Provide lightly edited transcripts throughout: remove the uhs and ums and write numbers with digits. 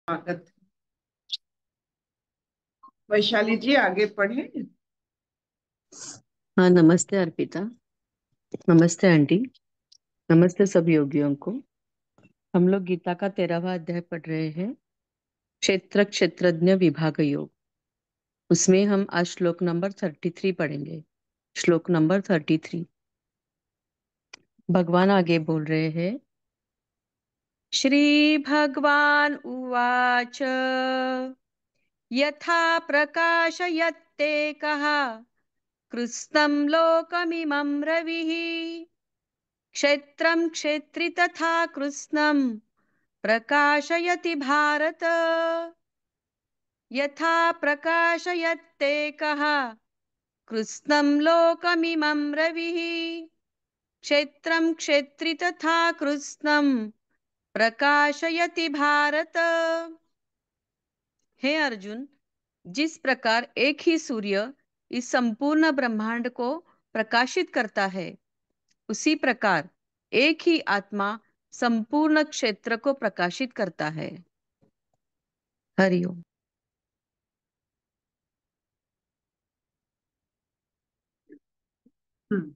स्वागत है। वैशाली जी आगे पढ़े। हाँ, नमस्ते अर्पिता। नमस्ते आंटी। नमस्ते सब योगियों को। हम लोग गीता का 13वां अध्याय पढ़ रहे हैं, क्षेत्र क्षेत्रज्ञ विभाग योग। उसमें हम आज श्लोक नंबर 33 पढ़ेंगे। श्लोक नंबर 33। भगवान आगे बोल रहे हैं, श्री भगवान उवाच यथा प्रकाशयत्ते कहा कृत्स्नं लोकमिमं रविः क्षेत्रं क्षेत्री तथा कृत्स्नं प्रकाशयति भारत। यथा प्रकाशयत्येकः कृत्स्नं लोकमिमं रविः क्षेत्रं क्षेत्री तथा कृत्स्नं प्रकाशयति भारत। हे अर्जुन, जिस प्रकार एक ही सूर्य इस संपूर्ण ब्रह्मांड को प्रकाशित करता है, उसी प्रकार एक ही आत्मा संपूर्ण क्षेत्र को प्रकाशित करता है। हरिओम। हम्म।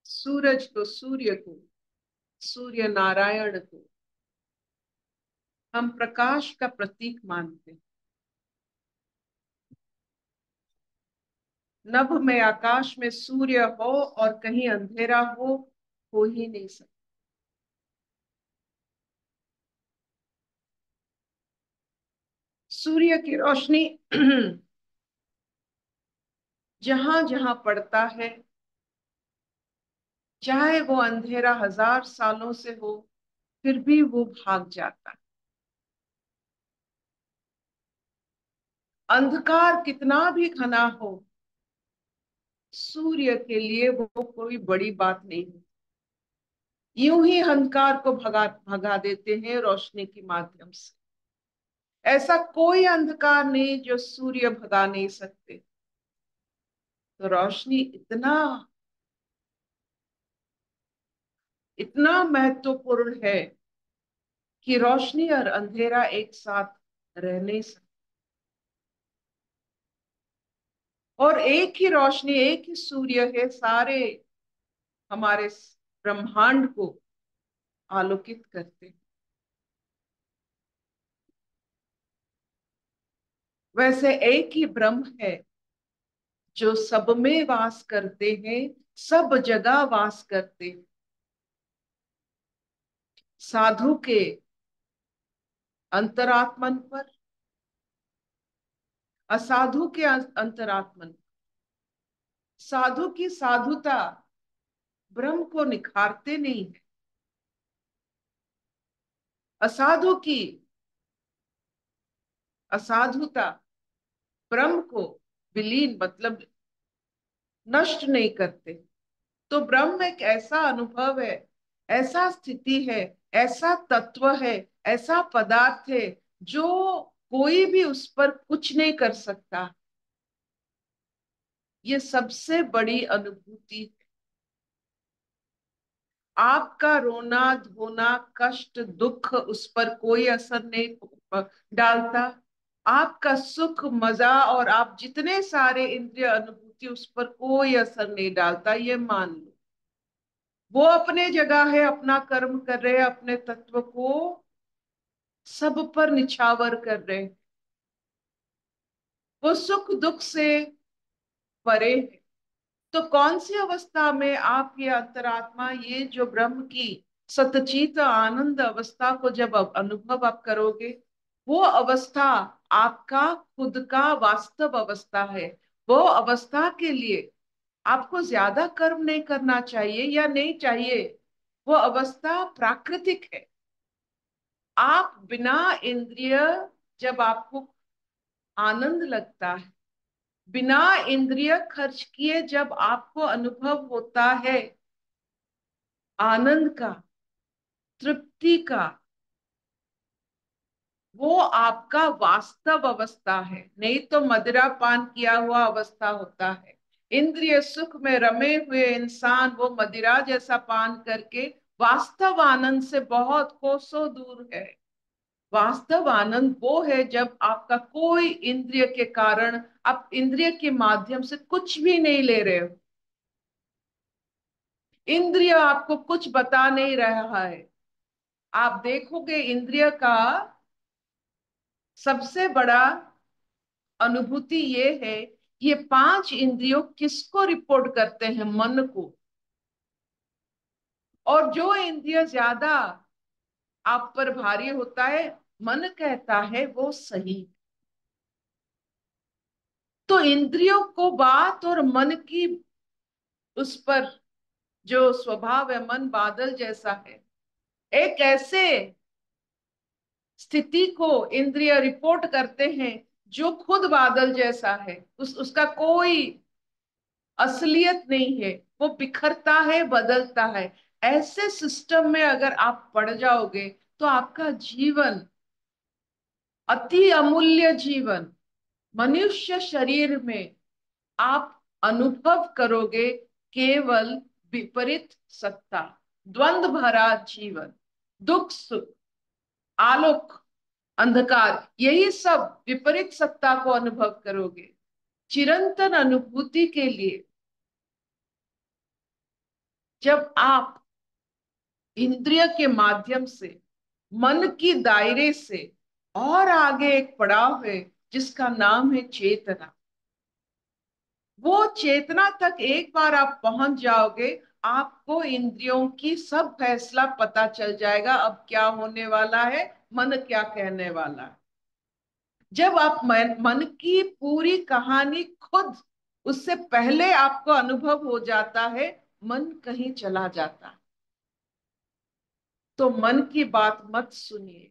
सूरज को, सूर्य को, सूर्य नारायण को हम प्रकाश का प्रतीक मानते हैं। नभ में, आकाश में सूर्य हो और कहीं अंधेरा हो ही नहीं सकता। सूर्य की रोशनी जहां जहां पड़ता है, चाहे वो अंधेरा 1000 सालों से हो, फिर भी वो भाग जाता है। अंधकार कितना भी घना हो, सूर्य के लिए वो कोई बड़ी बात नहीं है। यूं ही अंधकार को भगा भगा देते हैं रोशनी के माध्यम से। ऐसा कोई अंधकार नहीं जो सूर्य भगा नहीं सकते। तो रोशनी इतना इतना महत्वपूर्ण है कि रोशनी और अंधेरा एक साथ रह नहीं सकते। और एक ही रोशनी, एक ही सूर्य है, सारे हमारे ब्रह्मांड को आलोकित करते हैं। वैसे एक ही ब्रह्म है जो सब में वास करते हैं, सब जगह वास करते हैं। साधु के अंतरात्मन पर, असाधु के अंतरात्मन। साधु की साधुता ब्रह्म को निखारते नहीं है। असाधु की असाधुता ब्रह्म को विलीन, मतलब नष्ट नहीं करते। तो ब्रह्म एक ऐसा अनुभव है, ऐसा स्थिति है, ऐसा तत्व है, ऐसा पदार्थ है जो कोई भी उस पर कुछ नहीं कर सकता। ये सबसे बड़ी अनुभूति है। आपका रोना धोना, कष्ट दुख उस पर कोई असर नहीं डालता। आपका सुख मजा और आप जितने सारे इंद्रिय अनुभूति, उस पर कोई असर नहीं डालता, ये मान लो। वो अपने जगह है, अपना कर्म कर रहे हैं, अपने तत्व को सब पर निछावर कर रहे हैं। वो सुख दुख से परे है। तो कौन सी अवस्था में आप ये अंतरात्मा, ये जो ब्रह्म की सतचित आनंद अवस्था को जब अनुभव आप करोगे, वो अवस्था आपका खुद का वास्तव अवस्था है। वो अवस्था के लिए आपको ज्यादा कर्म नहीं करना चाहिए या नहीं चाहिए। वो अवस्था प्राकृतिक है। आप बिना इंद्रिय, जब आपको आनंद लगता है, बिना इंद्रिय खर्च किए जब आपको अनुभव होता है आनंद का, तृप्ति का, वो आपका वास्तव अवस्था है। नहीं तो मदिरा पान किया हुआ अवस्था होता है। इंद्रिय सुख में रमे हुए इंसान वो मदिरा जैसा पान करके वास्तव आनंद से बहुत कोसों दूर है। वास्तव आनंद वो है जब आपका कोई इंद्रिय के कारण, आप इंद्रिय के माध्यम से कुछ भी नहीं ले रहे हो, इंद्रिय आपको कुछ बता नहीं रहा है। आप देखोगे इंद्रिय का सबसे बड़ा अनुभूति ये है, ये पांच इंद्रियों किसको रिपोर्ट करते हैं? मन को। और जो इंद्रिय ज्यादा आप पर भारी होता है, मन कहता है वो सही। तो इंद्रियों को बात और मन की उस पर जो स्वभाव है, मन बादल जैसा है। एक ऐसे स्थिति को इंद्रिय रिपोर्ट करते हैं जो खुद बादल जैसा है, उसका कोई असलियत नहीं है, वो बिखरता है, बदलता है। ऐसे सिस्टम में अगर आप पड़ जाओगे तो आपका जीवन, अति अमूल्य जीवन, मनुष्य शरीर में आप अनुभव करोगे केवल विपरीत सत्ता, द्वंद्व भरा जीवन, दुख सुख, आलोक अंधकार, यही सब विपरीत सत्ता को अनुभव करोगे। चिरंतन अनुभूति के लिए जब आप इंद्रिय के माध्यम से, मन की दायरे से और आगे एक पड़ाव है जिसका नाम है चेतना। वो चेतना तक एक बार आप पहुंच जाओगे, आपको इंद्रियों की सब फैसला पता चल जाएगा, अब क्या होने वाला है, मन क्या कहने वाला है। जब आप मन की पूरी कहानी खुद, उससे पहले आपको अनुभव हो जाता है, मन कहीं चला जाता है। तो मन की बात मत सुनिए।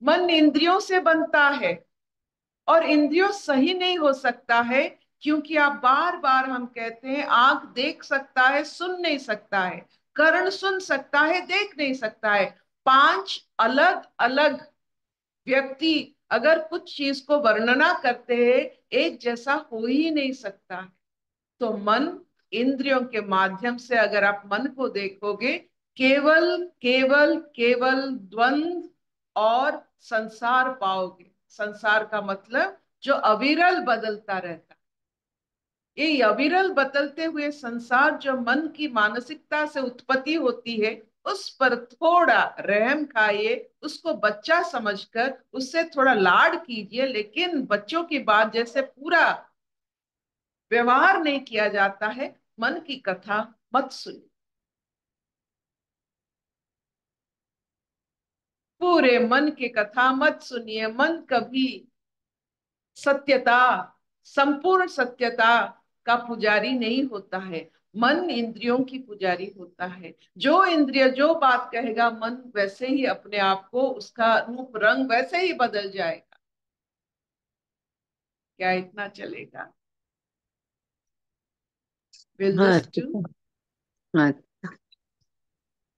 मन इंद्रियों से बनता है और इंद्रियों सही नहीं हो सकता है, क्योंकि आप बार बार हम कहते हैं आंख देख सकता है, सुन नहीं सकता है, कर्ण सुन सकता है, देख नहीं सकता है। पांच अलग अलग व्यक्ति अगर कुछ चीज को वर्णना करते हैं, एक जैसा हो ही नहीं सकता है। तो मन, इंद्रियों के माध्यम से अगर आप मन को देखोगे, केवल केवल केवल द्वंद्व और संसार पाओगे। संसार का मतलब जो अविरल बदलता रहता है। ये अविरल बदलते हुए संसार जो मन की मानसिकता से उत्पत्ति होती है, उस पर थोड़ा रहम खाइए, उसको बच्चा समझकर उससे थोड़ा लाड कीजिए, लेकिन बच्चों की बात जैसे पूरा व्यवहार नहीं किया जाता है। मन की कथा मत सुनिए, पूरे मन की कथा मत सुनिए। मन कभी सत्यता, संपूर्ण सत्यता का पुजारी नहीं होता है। मन इंद्रियों की पुजारी होता है। जो इंद्रिय जो बात कहेगा, मन वैसे ही अपने आप को, उसका रूप रंग वैसे ही बदल जाएगा। क्या इतना चलेगा? विल हाँ दिस डू? अर्पिता। हाँ।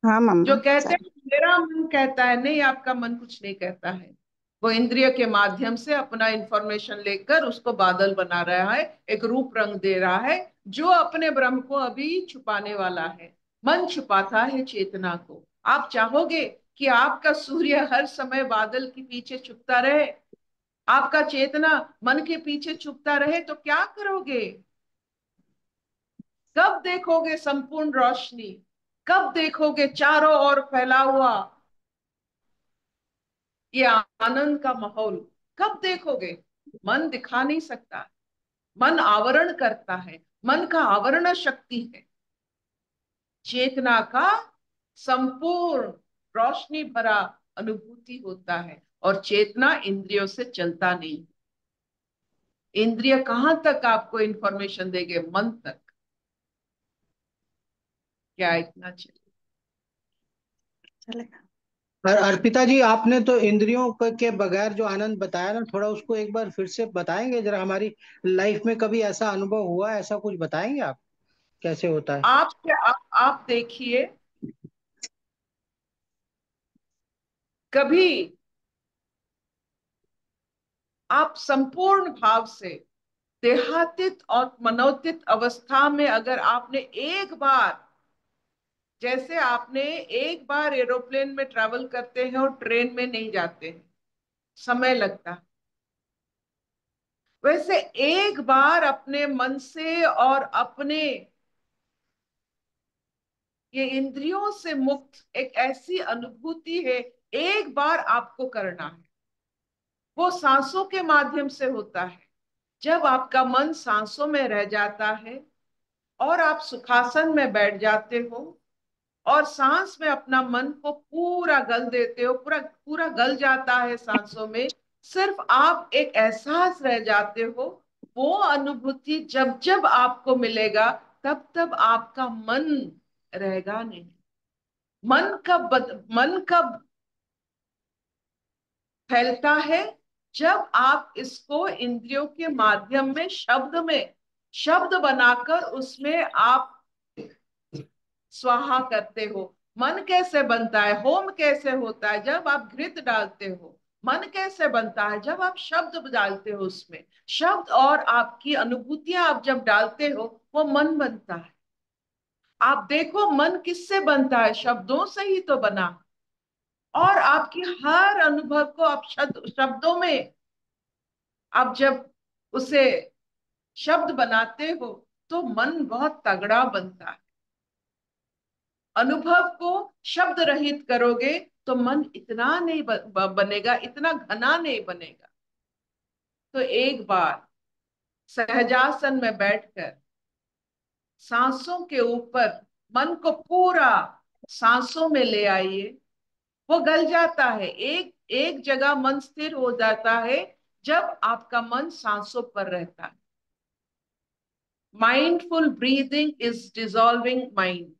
हाँ जो मम्मा कहते चल। हैं मेरा मन कहता है, नहीं, आपका मन कुछ नहीं कहता है। वो इंद्रिय के माध्यम से अपना इंफॉर्मेशन लेकर उसको बादल बना रहा है, एक रूप रंग दे रहा है, जो अपने ब्रह्म को अभी छुपाने वाला है। मन छुपाता है चेतना को। आप चाहोगे कि आपका सूर्य हर समय बादल के पीछे छुपता रहे, आपका चेतना मन के पीछे छुपता रहे, तो क्या करोगे? कब देखोगे संपूर्ण रोशनी? कब देखोगे चारों ओर फैला हुआ ये आनंद का माहौल? कब देखोगे? मन दिखा नहीं सकता, मन आवरण करता है। मन का आवरण शक्ति है। चेतना का संपूर्ण रोशनी भरा अनुभूति होता है। और चेतना इंद्रियों से चलता नहीं। इंद्रिय कहां तक आपको इंफॉर्मेशन देंगे? मन तक। क्या इतना चले? चलेगा। और अर्पिता जी, आपने तो इंद्रियों के बगैर जो आनंद बताया ना, थोड़ा उसको एक बार फिर से बताएंगे जरा। हमारी लाइफ में कभी ऐसा अनुभव हुआ है, ऐसा कुछ बताएंगे आप, कैसे होता है? आप देखिए, कभी आप संपूर्ण भाव से देहातीत और मनोतीत अवस्था में अगर आपने एक बार, जैसे आपने एक बार एरोप्लेन में ट्रैवल करते हैं और ट्रेन में नहीं जाते हैं, समय लगता है, वैसे एक बार अपने मन से और अपने ये इंद्रियों से मुक्त एक ऐसी अनुभूति है, एक बार आपको करना है। वो सांसों के माध्यम से होता है। जब आपका मन सांसों में रह जाता है और आप सुखासन में बैठ जाते हो और सांस में अपना मन को पूरा गल देते हो, पूरा पूरा गल जाता है सांसों में, सिर्फ आप एक एहसास रह जाते हो। वो अनुभूति जब जब आपको मिलेगा, तब तब आपका मन रहेगा नहीं। मन कब फैलता है? जब आप इसको इंद्रियों के माध्यम में शब्द बनाकर उसमें आप स्वाहा करते हो। मन कैसे बनता है, होम कैसे होता है? जब आप घृत डालते हो। मन कैसे बनता है? जब आप शब्द डालते हो, उसमें शब्द और आपकी अनुभूतियां आप जब डालते हो, वो मन बनता है। आप देखो मन किससे बनता है? शब्दों से ही तो बना। और आपकी हर अनुभव को आप शब्दों में आप जब उसे शब्द बनाते हो, तो मन बहुत तगड़ा बनता है। अनुभव को शब्द रहित करोगे तो मन इतना नहीं बनेगा, इतना घना नहीं बनेगा। तो एक बार सहजासन में बैठकर सांसों के ऊपर मन को पूरा सांसों में ले आइए। वो गल जाता है, एक एक जगह मन स्थिर हो जाता है जब आपका मन सांसों पर रहता है। Mindful breathing is dissolving mind.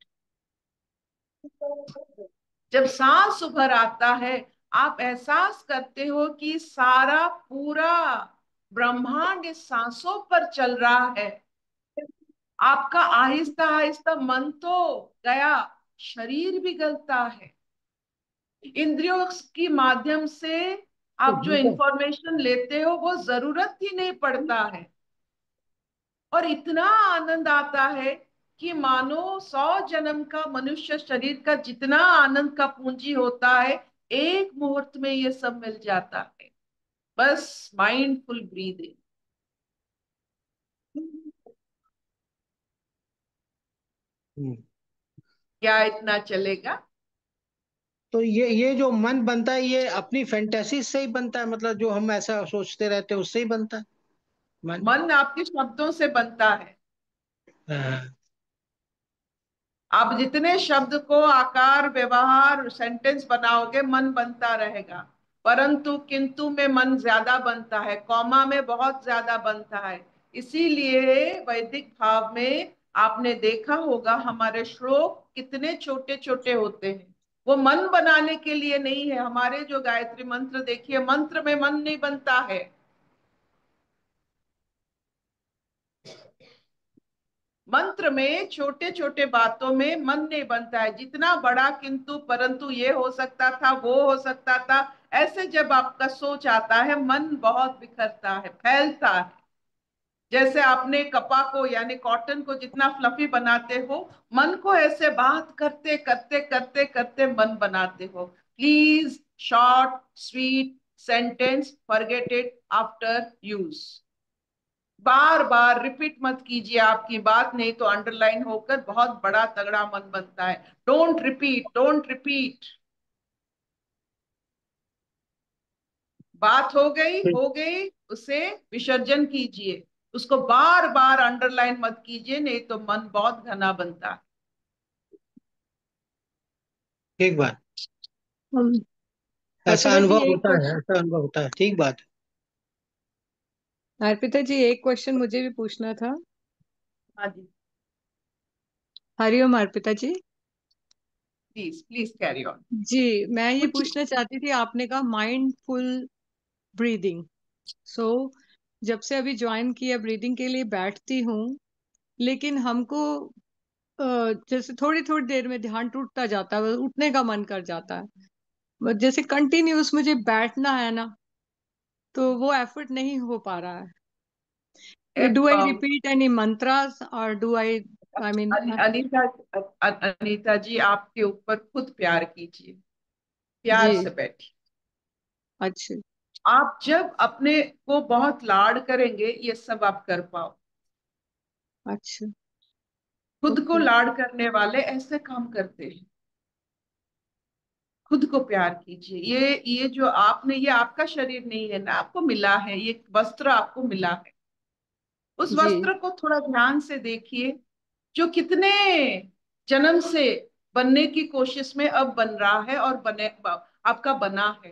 जब सांस उभर आता है, आप एहसास करते हो कि सारा पूरा ब्रह्मांड इस सांसों पर चल रहा है। आपका आहिस्ता आहिस्ता मन तो गया, शरीर भी गलता है। इंद्रियों के माध्यम से आप जो इंफॉर्मेशन लेते हो, वो जरूरत ही नहीं पड़ता है। और इतना आनंद आता है कि मानो 100 जन्म का मनुष्य शरीर का जितना आनंद का पूंजी होता है, एक मुहूर्त में ये सब मिल जाता है। बस माइंडफुल ब्रीदिंग। क्या इतना चलेगा? तो ये जो मन बनता है, ये अपनी फैंटेसी से ही बनता है? मतलब जो हम ऐसा सोचते रहते हैं उससे ही बनता है मन? मन आपके शब्दों से बनता है। हाँ। आप जितने शब्द को आकार, व्यवहार, सेंटेंस बनाओगे, मन बनता रहेगा। परंतु किंतु में मन ज्यादा बनता है, कॉमा में बहुत ज्यादा बनता है। इसीलिए वैदिक भाव में आपने देखा होगा हमारे श्लोक कितने छोटे छोटे होते हैं। वो मन बनाने के लिए नहीं है। हमारे जो गायत्री मंत्र देखिए, मंत्र में मन नहीं बनता है। मंत्र में छोटे छोटे बातों में मन नहीं बनता है। जितना बड़ा किंतु परंतु, ये हो सकता था, वो हो सकता था, ऐसे जब आपका सोच आता है, मन बहुत बिखरता है, फैलता है। जैसे आपने कपा को यानी कॉटन को जितना फ्लफी बनाते हो, मन को ऐसे बात करते करते करते करते मन बनाते हो। Please, short sweet sentence, forget it after use. Bar bar repeat मत कीजिए आपकी बात, नहीं तो अंडरलाइन होकर बहुत बड़ा तगड़ा मन बनता है। Don't repeat, don't repeat. बात हो गई, उसे विसर्जन कीजिए। उसको बार बार अंडरलाइन मत कीजिए, नहीं तो मन बहुत घना बनता है। ठीक बात। हम ऐसा अर्पिता जी अनुभव एक होता है, क्वेश्चन। ऐसा अनुभव होता है, ठीक बात है। अर्पिता जी एक क्वेश्चन मुझे भी पूछना था। हाँ जी, हरिओम Arpita ji. Please please carry on. जी, मैं ये कुछ पूछना चाहती थी, आपने कहा माइंडफुल ब्रीदिंग। सो जब से अभी ज्वाइन किया, ब्रीदिंग के लिए बैठती हूँ, लेकिन हमको जैसे थोड़ी थोड़ी देर में ध्यान टूटता जाता है, उठने का मन कर जाता है। जैसे कंटिन्यूस मुझे बैठना है ना, तो वो एफर्ट नहीं हो पा रहा है। Do I repeat any mantras or do I mean, Anita, Anita जी, आपके ऊपर खुद प्यार कीजिए, प्यार जी, से बैठिए। अच्छा, आप जब अपने को बहुत लाड करेंगे ये सब आप कर पाओ। अच्छा, खुद को ओके, लाड करने वाले ऐसे काम करते हैं। खुद को प्यार कीजिए। ये जो आपने, ये आपका शरीर नहीं है ना, आपको मिला है, ये वस्त्र आपको मिला है। उस जी, वस्त्र को थोड़ा ध्यान से देखिए, जो कितने जन्म से बनने की कोशिश में अब बन रहा है और बने, आपका बना है।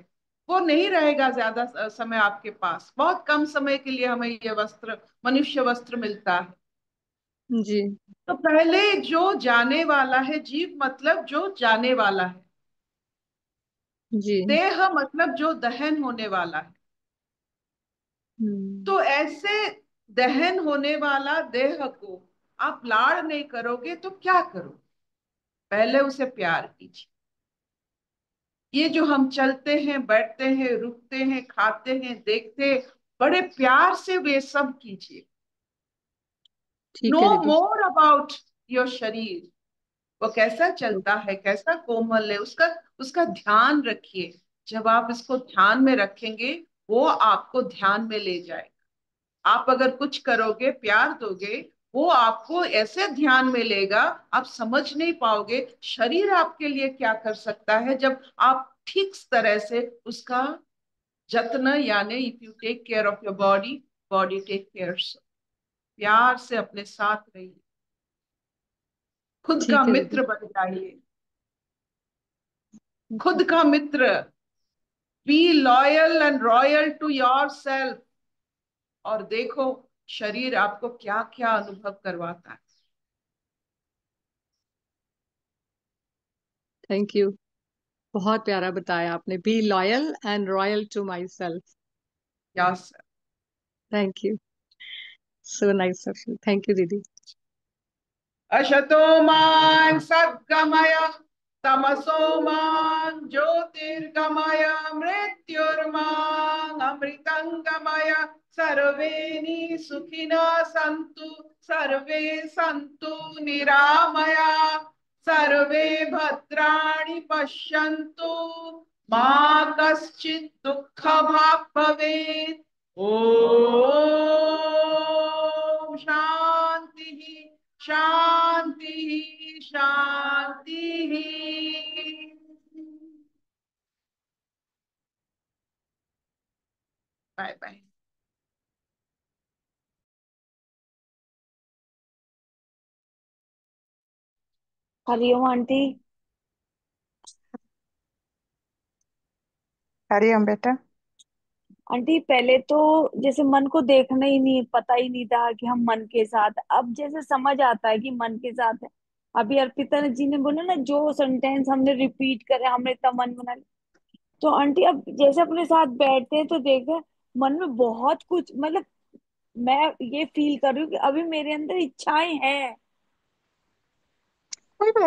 वो नहीं रहेगा ज्यादा समय आपके पास, बहुत कम समय के लिए हमें ये वस्त्र, मनुष्य वस्त्र मिलता है। जी, तो पहले जो जाने वाला है, जीव मतलब जो जाने वाला है, जी, देह मतलब जो दहन होने वाला है। हम्म, तो ऐसे दहन होने वाला देह को आप लाड़ नहीं करोगे तो क्या करो? पहले उसे प्यार कीजिए। ये जो हम चलते हैं, बैठते हैं, रुकते हैं, खाते हैं, देखते हैं, बड़े प्यार से वे सब कीजिए। नो ठीक है दीदी, मोर अबाउट योर शरीर, वो कैसा चलता है, कैसा कोमल है, उसका उसका ध्यान रखिए। जब आप इसको ध्यान में रखेंगे, वो आपको ध्यान में ले जाए। आप अगर कुछ करोगे, प्यार दोगे, वो आपको ऐसे ध्यान में लेगा, आप समझ नहीं पाओगे शरीर आपके लिए क्या कर सकता है जब आप ठीक तरह से उसका जत्न, यानी if you take care of your body, body take care. प्यार से अपने साथ रहिए, खुद का ठीक है दीदी, मित्र बन जाइए। ओके, खुद का मित्र, be loyal and royal to your self. और देखो शरीर आपको क्या क्या अनुभव करवाता है। थैंक यू, बहुत प्यारा बताया आपने, be loyal and royal to myself, yes. Thank you, so nice of you, thank you दीदी, अशतो मां सद्गमय, तमसो मां ज्योतिर्गमय, मृत्युर्मां अमृतंगमय। सर्वे सुखिनः सन्तु, सर्वे सन्तु निरामया, सर्वे भद्राणि पश्यन्तु, मा कश्चित् दुःखभाग् भवेत्। ओम शांति, शांति, शांति। Bye bye. हरिओम आंटी। हरिओम बेटा। आंटी पहले तो जैसे मन को देखना ही नहीं, पता ही नहीं था कि हम मन के साथ, अब जैसे समझ आता है कि मन के साथ है। अभी अर्पिता जी ने बोला ना, जो सेंटेंस हमने रिपीट करे, हमने इतना मन बना लिया। तो आंटी अब जैसे अपने साथ बैठते हैं तो देखते हैं मन में बहुत कुछ, मतलब मैं ये फील कर रही हूँ कि अभी मेरे अंदर इच्छाएं हैं। कोई